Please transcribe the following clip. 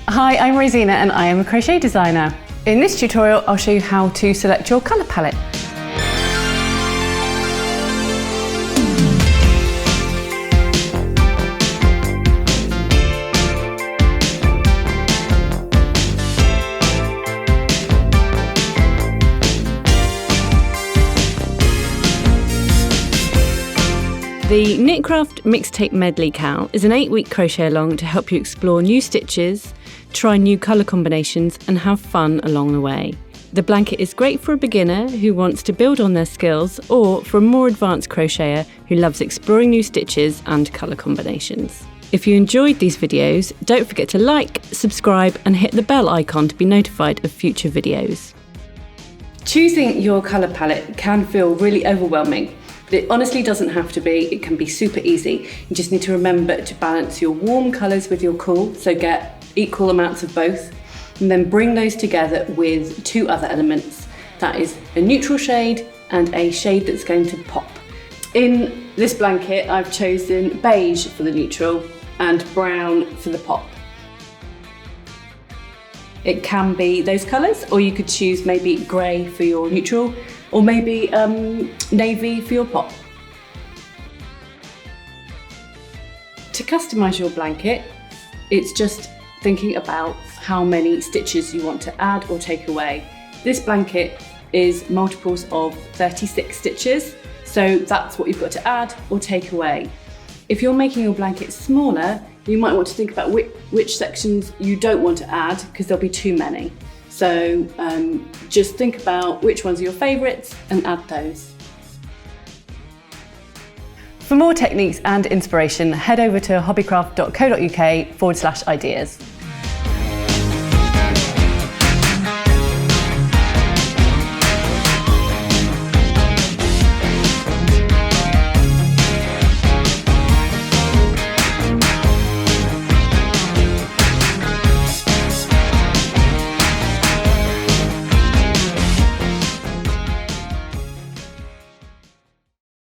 Hi, I'm Rosina and I am a crochet designer. In this tutorial, I'll show you how to select your colour palette. The Knitcraft Mixtape Medley CAL is an 8-week crochet along to help you explore new stitches, try new colour combinations and have fun along the way. The blanket is great for a beginner who wants to build on their skills or for a more advanced crocheter who loves exploring new stitches and colour combinations. If you enjoyed these videos, don't forget to like, subscribe and hit the bell icon to be notified of future videos. Choosing your colour palette can feel really overwhelming. But it honestly doesn't have to be, it can be super easy. You just need to remember to balance your warm colours with your cool, so get equal amounts of both, and then bring those together with two other elements. That is a neutral shade and a shade that's going to pop. In this blanket, I've chosen beige for the neutral and brown for the pop. It can be those colours, or you could choose maybe grey for your neutral, or maybe navy for your pop. To customise your blanket, it's just thinking about how many stitches you want to add or take away. This blanket is multiples of 36 stitches, so that's what you've got to add or take away. If you're making your blanket smaller, you might want to think about which sections you don't want to add, because there'll be too many. So just think about which ones are your favourites and add those. For more techniques and inspiration, head over to hobbycraft.co.uk/ideas.